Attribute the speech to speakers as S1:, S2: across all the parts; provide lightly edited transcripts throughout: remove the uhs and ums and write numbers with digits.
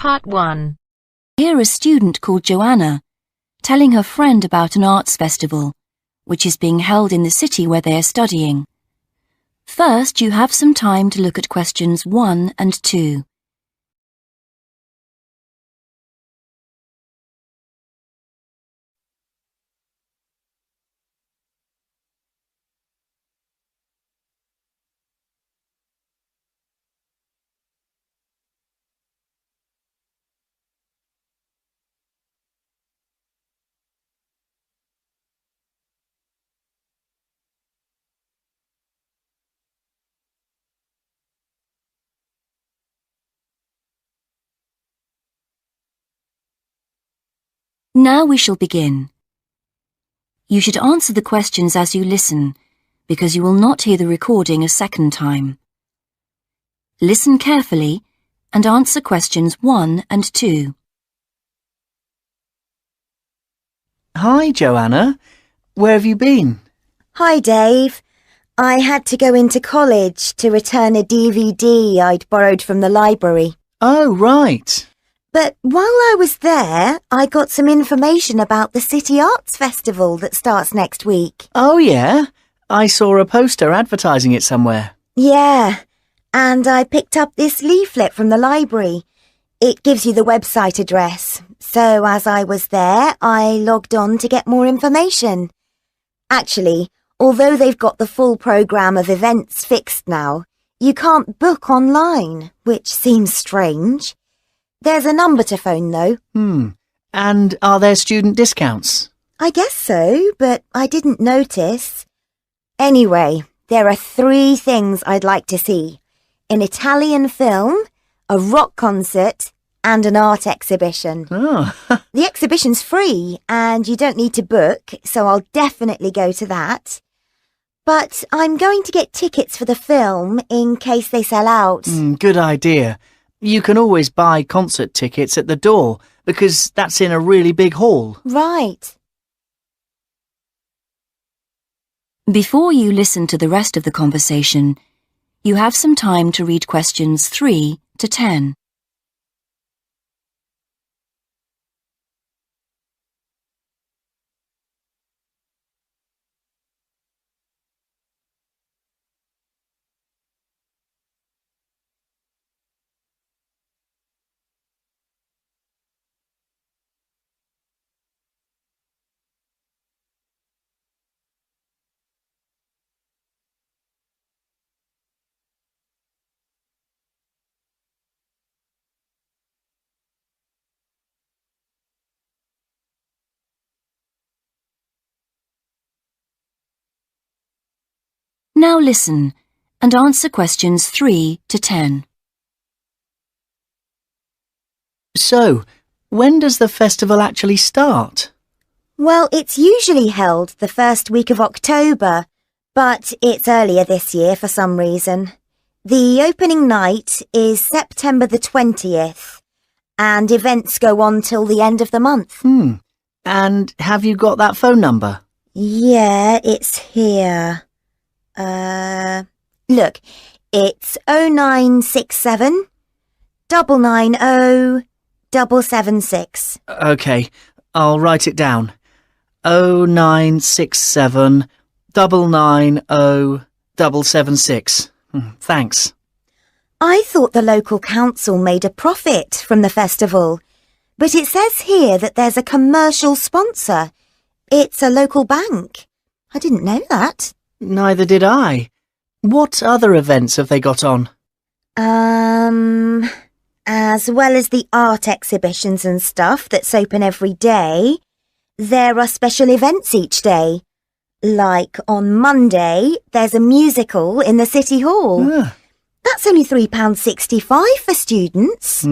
S1: Part 1.
S2: Hear a student called Joanna telling her friend about an arts festival, which is being held in the city where they are studying. First, you have some time to look at questions 1 and 2. Now we shall begin. You should answer the questions as you listen, because you will not hear the recording a second time. Listen carefully and answer questions 1 and 2.
S3: Hi, Joanna. Where have you been?
S4: Hi, Dave. I had to go into college to return a DVD I'd borrowed from the library.
S3: Oh, right.
S4: But while I was there, I got some information about the City Arts Festival that starts next week.
S3: Oh, yeah? I saw a poster advertising it somewhere.
S4: Yeah, and I picked up this leaflet from the library. It gives you the website address. So as I was there, I logged on to get more information. Actually, although they've got the full programme of events fixed now, you can't book online, which seems strange. There's a number to phone, though.
S3: And are there student discounts?
S4: I guess so, but I didn't notice. Anyway, there are 3 things I'd like to see. An Italian film, a rock concert, and an art exhibition.
S3: Oh,
S4: The exhibition's free, and you don't need to book, so I'll definitely go to that. But I'm going to get tickets for the film in case they sell out.
S3: good idea. You can always buy concert tickets at the door because that's in a really big hall.
S4: Right.
S2: Before you listen to the rest of the conversation, you have some time to read questions 3 to 10. Now listen and answer questions 3 to 10.
S3: So, when does the festival actually start?
S4: Well, it's usually held the first week of October, but it's earlier this year for some reason. The opening night is September the 20th, and events go on till the end of the month.
S3: And have you got that phone number?
S4: Yeah, it's here. Look, it's 0967 990 776.
S3: OK, I'll write it down. 0967 990 776. Thanks.
S4: I thought the local council made a profit from the festival, but it says here that there's a commercial sponsor. It's a local bank. I didn't know that.
S3: Neither did I. What other events have they got on?
S4: As well as the art exhibitions and stuff that's open every day, there are special events each day. Like on Monday, there's a musical in the City Hall. That's only £3.65 for students.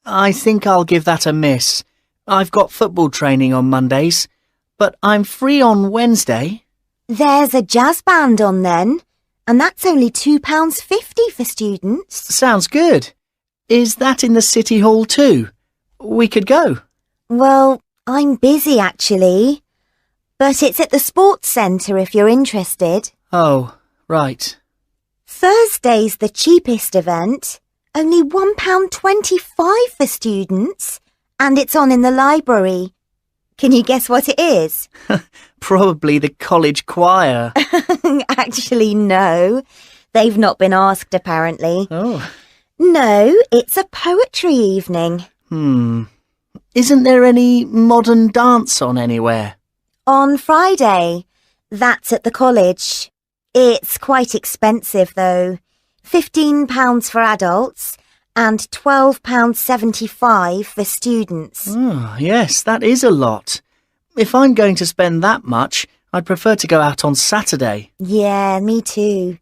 S3: I think I'll give that a miss. I've got football training on Mondays, but I'm free on Wednesday.
S4: There's a jazz band on then, and that's only £2.50 for students.
S3: Sounds good. Is that in the City Hall too? We could go.
S4: Well, I'm busy actually, but it's at the sports centre if you're interested.
S3: Oh, right.
S4: Thursday's the cheapest event, Only £1.25 for students, and it's on in the library. Can you guess what it is?
S3: Probably the college choir.
S4: Actually, no. They've not been asked, apparently.
S3: Oh.
S4: No, it's a poetry evening.
S3: Isn't there any modern dance on anywhere?
S4: On Friday. That's at the college. It's quite expensive, though. £15 for adults and £12.75 for students.
S3: Oh, yes, that is a lot. If I'm going to spend that much, I'd prefer to go out on Saturday.
S4: Yeah, me too.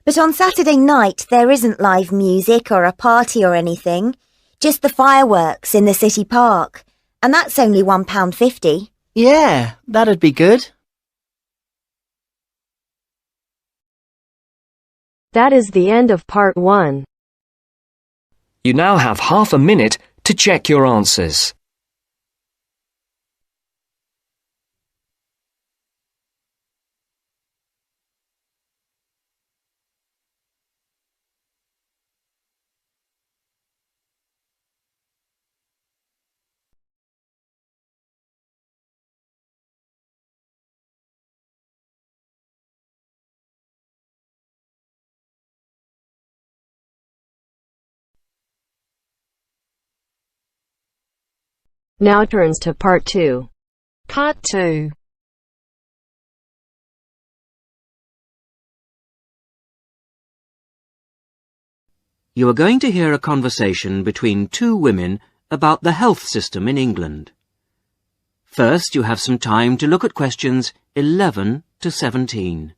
S4: But on Saturday night, there isn't live music or a party or anything. Just the fireworks in the city park. And that's only £1.50.
S3: Yeah, that'd be good.
S1: That is the end of part 1.
S5: You now have half a minute to check your answers.
S1: Now turns to part 2.
S6: Part 2.
S7: You are going to hear a conversation between two women about the health system in England. First, you have some time to look at questions 11 to 17.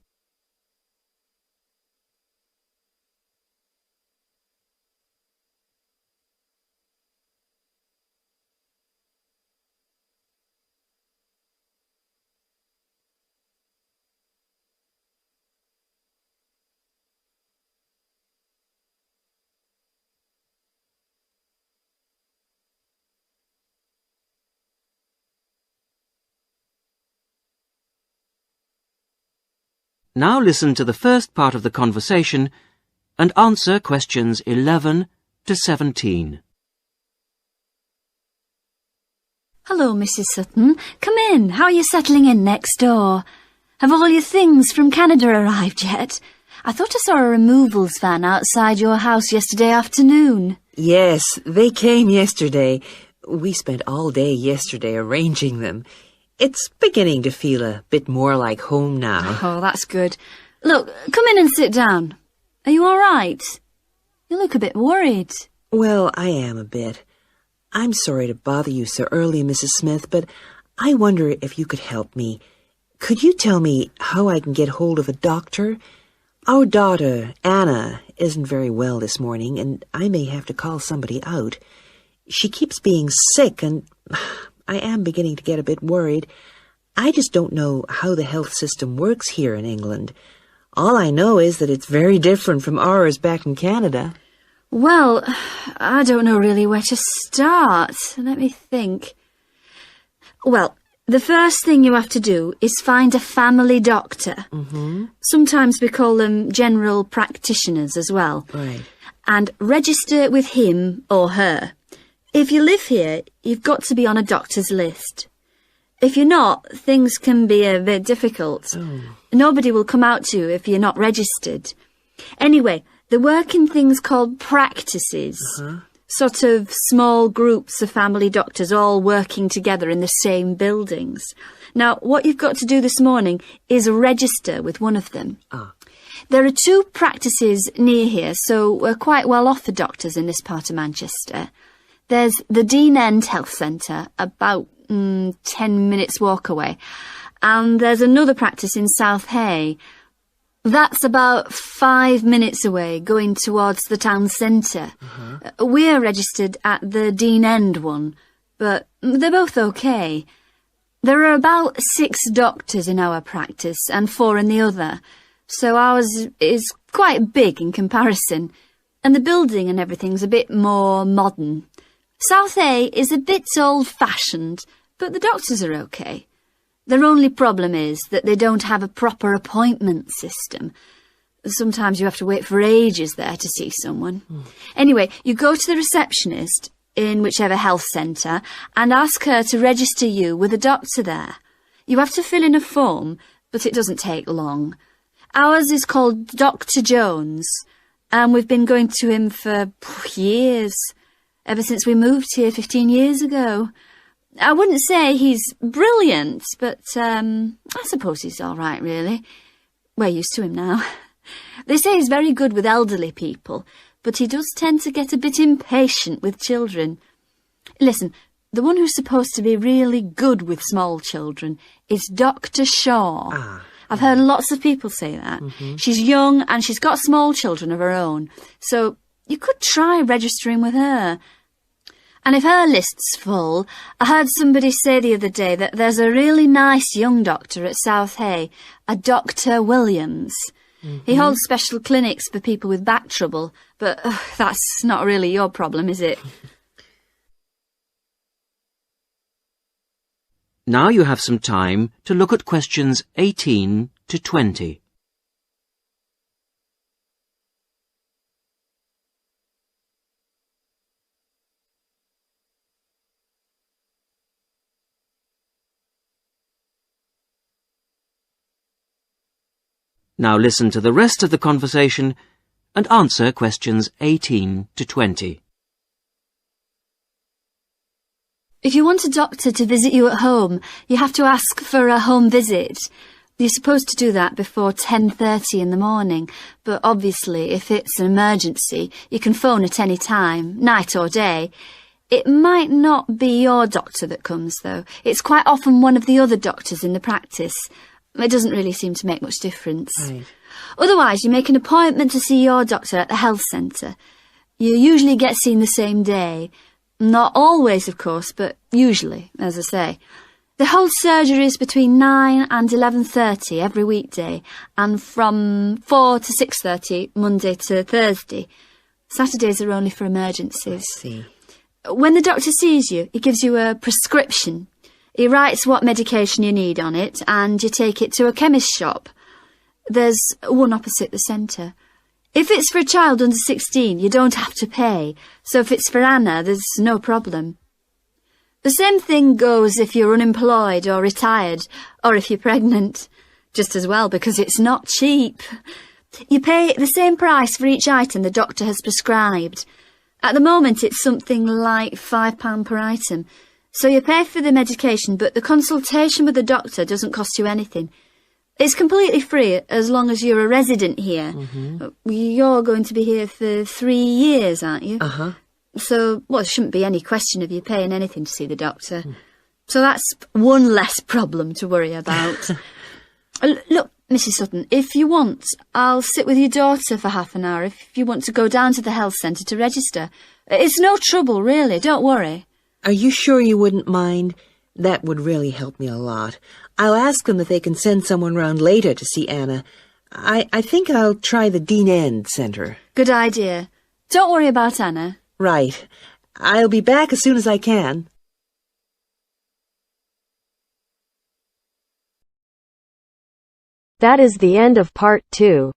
S7: Now listen to the first part of the conversation and answer questions 11 to 17.
S2: Hello, Mrs. Sutton. Come in. How are you settling in next door? Have all your things from Canada arrived yet? I thought I saw a removals van outside your house yesterday afternoon.
S8: Yes, they came yesterday. We spent all day yesterday arranging them. It's beginning to feel a bit more like home now.
S2: Oh, that's good. Look, come in and sit down. Are you all right? You look a bit worried.
S8: Well, I am a bit. I'm sorry to bother you so early, Mrs. Smith, but I wonder if you could help me. Could you tell me how I can get hold of a doctor? Our daughter, Anna, isn't very well this morning, and I may have to call somebody out. She keeps being sick, and I am beginning to get a bit worried. I just don't know how the health system works here in England. All I know is that it's very different from ours back in Canada.
S2: Well, I don't know really where to start. Let me think. Well, the first thing you have to do is find a family doctor. Sometimes we call them general practitioners as well.
S8: Right.
S2: And register with him or her. If you live here, you've got to be on a doctor's list. If you're not, things can be a bit difficult. Nobody will come out to you if you're not registered. Anyway, they work in things called practices. Sort of small groups of family doctors all working together in the same buildings. Now, what you've got to do this morning is register with one of them. There are 2 practices near here, so we're quite well off for doctors in this part of Manchester. There's the Dean End Health Centre, about 10 minutes walk away. And there's another practice in South Hay. That's about 5 minutes away, going towards the town centre. We're registered at the Dean End one, but they're both okay. There are about 6 doctors in our practice and 4 in the other, so ours is quite big in comparison. And the building and everything's a bit more modern. South A is a bit old-fashioned, but the doctors are okay. Their only problem is that they don't have a proper appointment system.
S6: Sometimes you have to wait for ages there to see someone. Anyway, you go to the receptionist in whichever health centre and ask her to register you with a doctor there. You have to fill in a form, but it doesn't take long. Ours is called Dr. Jones, and we've been going to him for years, ever since we moved here 15 years ago. I wouldn't say he's brilliant, but I suppose he's all right, really. We're used to him now. They say he's very good with elderly people, but he does tend to get a bit impatient with children. Listen, the one who's supposed to be really good with small children is Dr. Shaw. I've heard lots of people say that. She's young and she's got small children of her own, so you could try registering with her. And if her list's full, I heard somebody say the other day that there's a really nice young doctor at South Hay, a Dr. Williams. He holds special clinics for people with back trouble, but that's not really your problem, is it?
S7: Now you have some time to look at questions 18 to 20. Now listen to the rest of the conversation and answer questions 18 to 20.
S6: If you want a doctor to visit you at home, you have to ask for a home visit. You're supposed to do that before 10:30 in the morning, but obviously if it's an emergency, you can phone at any time, night or day. It might not be your doctor that comes, though. It's quite often one of the other doctors in the practice. It doesn't really seem to make much difference.
S8: Right.
S6: Otherwise, you make an appointment to see your doctor at the health centre. You usually get seen the same day. Not always, of course, but usually, as I say. They hold surgeries between 9 and 11:30 every weekday, and from 4 to 6:30 Monday to Thursday. Saturdays are only for emergencies.
S8: I see.
S6: When the doctor sees you, he gives you a prescription. He writes what medication you need on it, and you take it to a chemist's shop. There's one opposite the centre. If it's for a child under 16, you don't have to pay, so if it's for Anna, there's no problem. The same thing goes if you're unemployed or retired, or if you're pregnant. Just as well, because it's not cheap. You pay the same price for each item the doctor has prescribed. At the moment, it's something like £5 per item. So you pay for the medication, but the consultation with the doctor doesn't cost you anything. It's completely free as long as you're a resident here. You're going to be here for 3 years, aren't you? So, well, there shouldn't be any question of you paying anything to see the doctor. So that's one less problem to worry about. Look, Mrs. Sutton, if you want, I'll sit with your daughter for half an hour if you want to go down to the health centre to register. It's no trouble, really, don't worry.
S8: Are you sure you wouldn't mind? That would really help me a lot. I'll ask them if they can send someone round later to see Anna. I think I'll try the Dean End Centre.
S6: Good idea. Don't worry about Anna.
S8: Right. I'll be back as soon as I can.
S1: That is the end of part 2.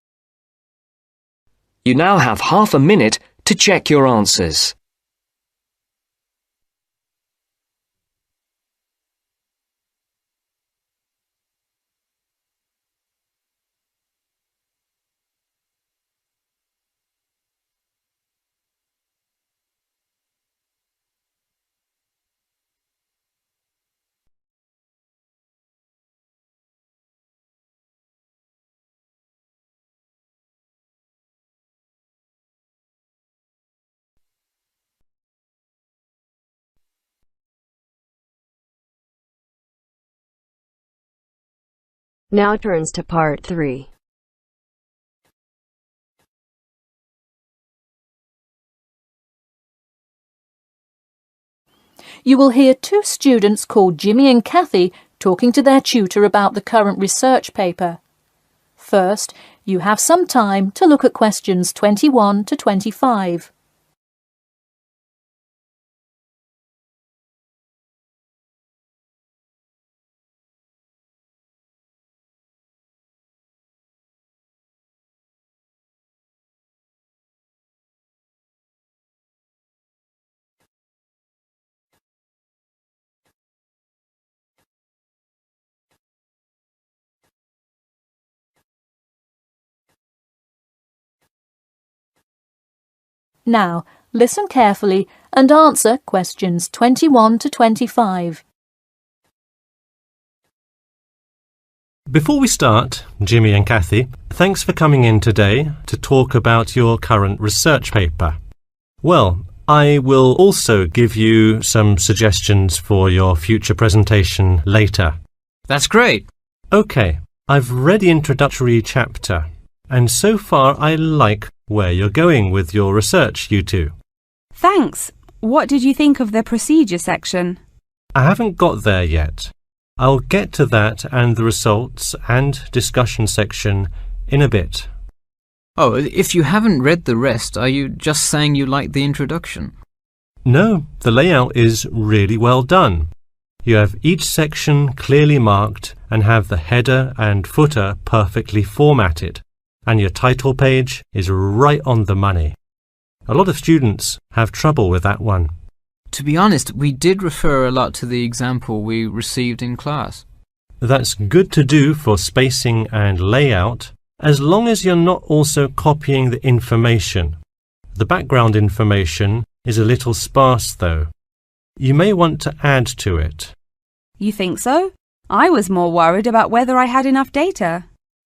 S5: You now have half a minute to check your answers.
S1: Now turns to part 3.
S9: You will hear 2 students called Jimmy and Kathy talking to their tutor about the current research paper. First, you have some time to look at questions 21 to 25. Now, listen carefully and answer questions 21 to 25.
S10: Before we start, Jimmy and Kathy, thanks for coming in today to talk about your current research paper. Well, I will also give you some suggestions for your future presentation later.
S11: That's great.
S10: OK, I've read the introductory chapter, and so far I like where you're going with your research, you two.
S12: Thanks. What did you think of the procedure section?
S10: I haven't got there yet. I'll get to that and the results and discussion section in a bit.
S11: Oh, if you haven't read the rest, are you just saying you like the introduction?
S10: No, the layout is really well done. You have each section clearly marked and have the header and footer perfectly formatted, and your title page is right on the money. A lot of students have trouble with that one.
S11: To be honest, we did refer a lot to the example we received in class.
S10: That's good to do for spacing and layout, as long as you're not also copying the information. The background information is a little sparse though. You may want to add to it.
S12: You think so? I was more worried about whether I had enough data.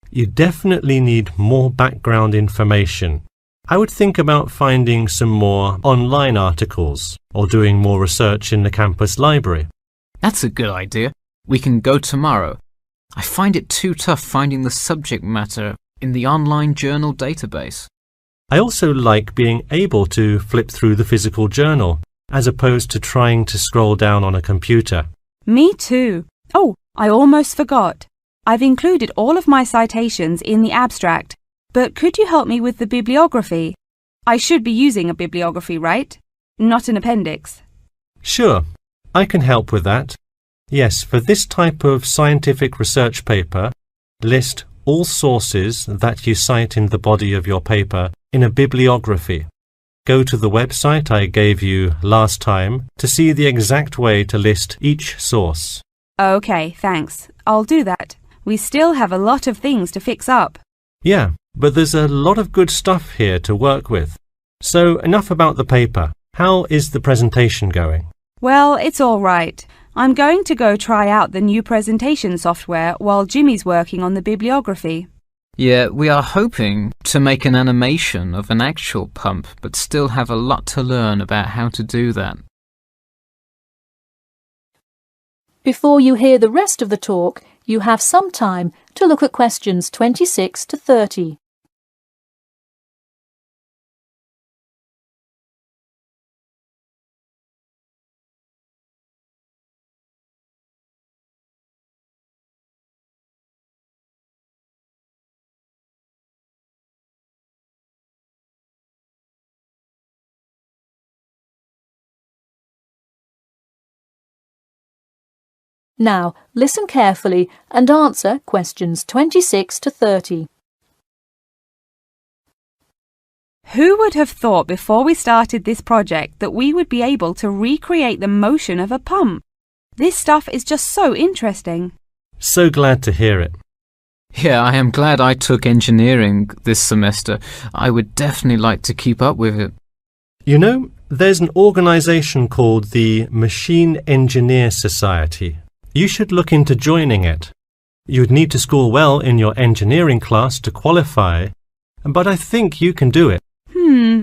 S10: You definitely need more background information. I would think about finding some more online articles or doing more research in the campus library.
S11: That's a good idea. We can go tomorrow. I find it too tough finding the subject matter in the online journal database.
S10: I also like being able to flip through the physical journal, as opposed to trying to scroll down on a computer.
S12: Me too. Oh, I almost forgot. I've included all of my citations in the abstract, but could you help me with the bibliography? I should be using a bibliography, right? Not an appendix.
S10: Sure, I can help with that. Yes, for this type of scientific research paper, list all sources that you cite in the body of your paper in a bibliography. Go to the website I gave you last time to see the exact way to list each source.
S12: Okay, thanks. I'll do that. We still have a lot of things to fix up.
S10: Yeah, but there's a lot of good stuff here to work with. So enough about the paper. How is the presentation going?
S12: Well, it's all right. I'm going to go try out the new presentation software while Jimmy's working on the bibliography.
S11: Yeah, we are hoping to make an animation of an actual pump, but still have a lot to learn about how to do that.
S9: Before you hear the rest of the talk, you have some time to look at questions 26 to 30. Now, listen carefully and answer questions 26 to 30.
S12: Who would have thought before we started this project that we would be able to recreate the motion of a pump? This stuff is just so interesting.
S10: So glad to hear it.
S11: Yeah, I am glad I took engineering this semester. I would definitely like to keep up with it.
S10: You know, there's an organisation called the Machine Engineer Society. You should look into joining it. You'd need to score well in your engineering class to qualify, but I think you can do it.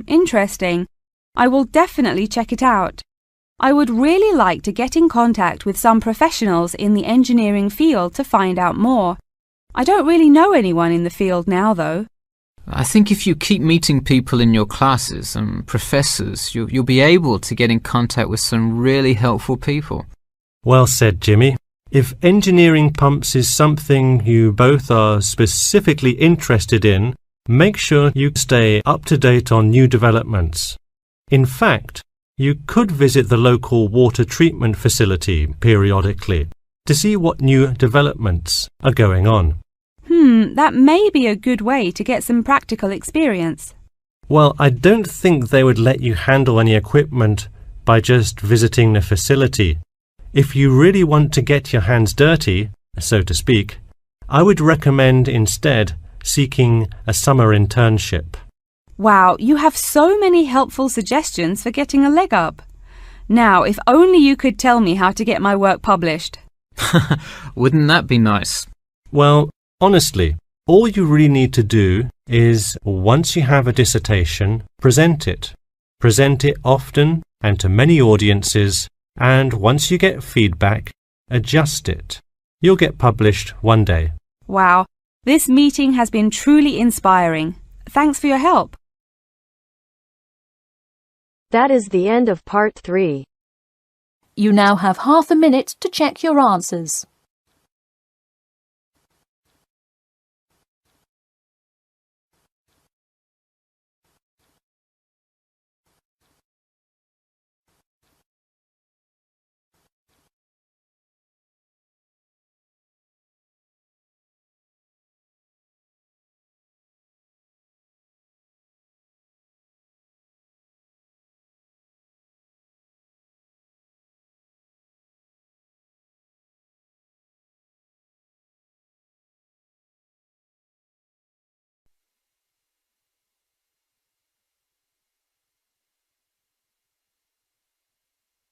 S12: Interesting. I will definitely check it out. I would really like to get in contact with some professionals in the engineering field to find out more. I don't really know anyone in the field now, though.
S11: I think if you keep meeting people in your classes and professors, you'll be able to get in contact with some really helpful people.
S10: Well said, Jimmy. If engineering pumps is something you both are specifically interested in, make sure you stay up to date on new developments. In fact, you could visit the local water treatment facility periodically to see what new developments are going on.
S12: That may be a good way to get some practical experience.
S10: Well, I don't think they would let you handle any equipment by just visiting the facility. If you really want to get your hands dirty, so to speak, I would recommend instead seeking a summer internship.
S12: Wow, you have so many helpful suggestions for getting a leg up. Now, if only you could tell me how to get my work published.
S11: Wouldn't that be nice?
S10: Well, honestly, all you really need to do is, once you have a dissertation, present it. Present it often and to many audiences, and once you get feedback, adjust it. You'll get published one day.
S12: Wow, this meeting has been truly inspiring. Thanks for your help.
S1: That is the end of part 3.
S9: You now have half a minute to check your answers.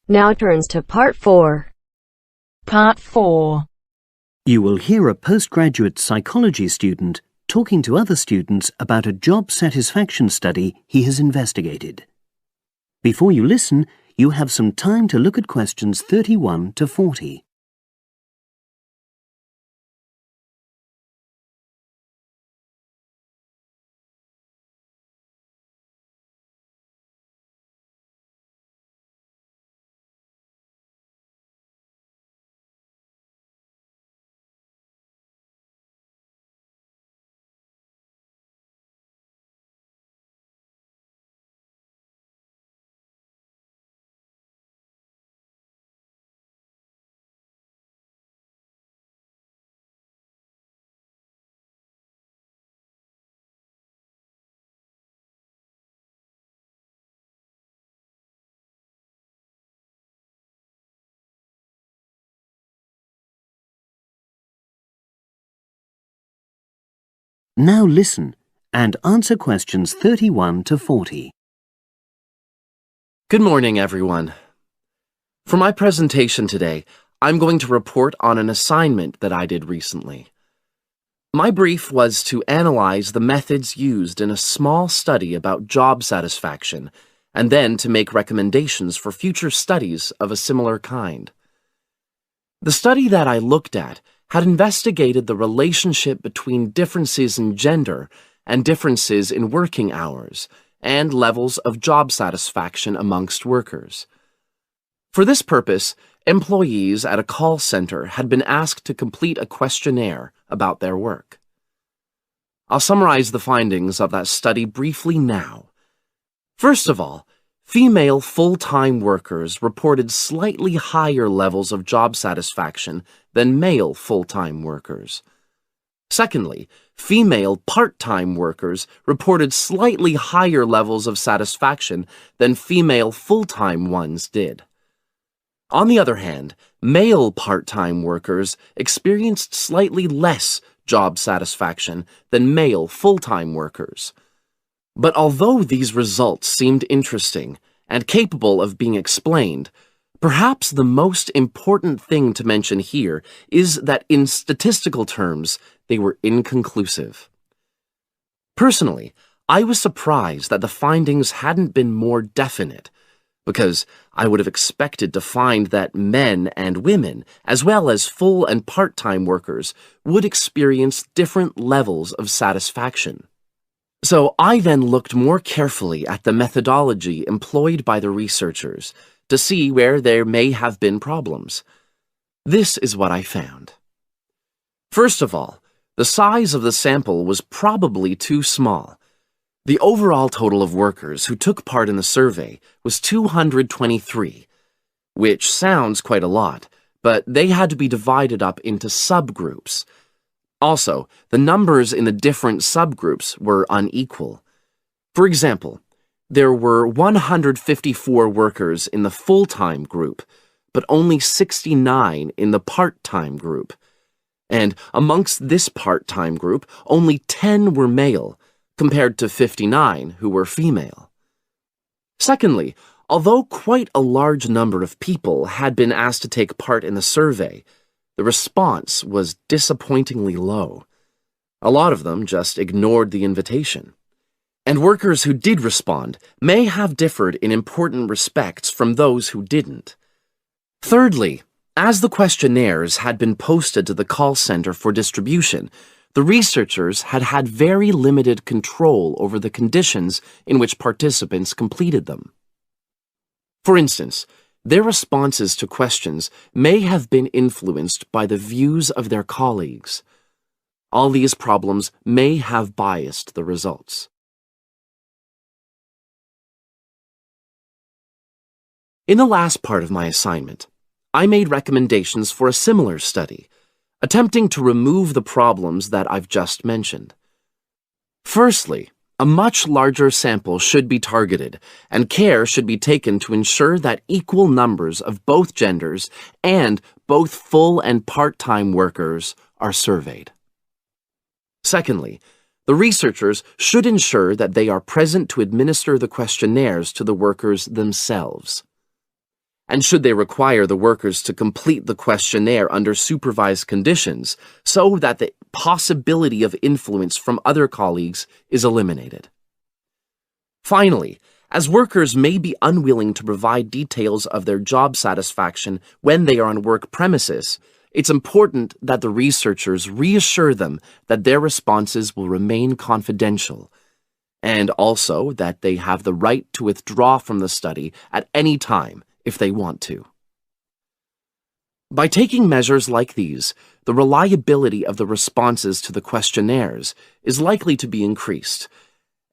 S1: Now turns to part 4.
S9: Part 4.
S13: You will hear a postgraduate psychology student talking to other students about a job satisfaction study he has investigated. Before you listen, you have some time to look at questions 31 to 40. Now listen and answer questions 31 to 40.
S14: Good morning, everyone. For my presentation today, I'm going to report on an assignment that I did recently. My brief was to analyze the methods used in a small study about job satisfaction, and then to make recommendations for future studies of a similar kind. The study that I looked at had investigated the relationship between differences in gender and differences in working hours and levels of job satisfaction amongst workers. For this purpose, employees at a call center had been asked to complete a questionnaire about their work. I'll summarize the findings of that study briefly now. First of all, female full-time workers reported slightly higher levels of job satisfaction than male full-time workers. Secondly, female part-time workers reported slightly higher levels of satisfaction than female full-time ones did. On the other hand, male part-time workers experienced slightly less job satisfaction than male full-time workers. But although these results seemed interesting and capable of being explained, perhaps the most important thing to mention here is that in statistical terms, they were inconclusive. Personally, I was surprised that the findings hadn't been more definite, because I would have expected to find that men and women, as well as full and part-time workers, would experience different levels of satisfaction. So I then looked more carefully at the methodology employed by the researchers to see where there may have been problems. This is what I found. First of all, the size of the sample was probably too small. The overall total of workers who took part in the survey was 223, which sounds quite a lot, but they had to be divided up into subgroups. Also, the numbers in the different subgroups were unequal. For example, there were 154 workers in the full-time group, but only 69 in the part-time group. And amongst this part-time group, only 10 were male, compared to 59 who were female. Secondly, although quite a large number of people had been asked to take part in the survey, the response was disappointingly low. A lot of them just ignored the invitation. And workers who did respond may have differed in important respects from those who didn't. Thirdly, as the questionnaires had been posted to the call center for distribution, the researchers had had very limited control over the conditions in which participants completed them. For instance, their responses to questions may have been influenced by the views of their colleagues. All these problems may have biased the results. In the last part of my assignment, I made recommendations for a similar study, attempting to remove the problems that I've just mentioned. Firstly, a much larger sample should be targeted, and care should be taken to ensure that equal numbers of both genders and both full and part-time workers are surveyed. Secondly, the researchers should ensure that they are present to administer the questionnaires to the workers themselves. And should they require the workers to complete the questionnaire under supervised conditions so that the possibility of influence from other colleagues is eliminated. Finally, as workers may be unwilling to provide details of their job satisfaction when they are on work premises, it's important that the researchers reassure them that their responses will remain confidential, and also that they have the right to withdraw from the study at any time if they want to. By taking measures like these, the reliability of the responses to the questionnaires is likely to be increased,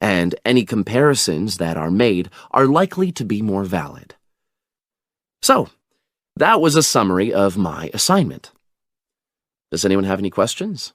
S14: and any comparisons that are made are likely to be more valid. So, that was a summary of my assignment. Does anyone have any questions?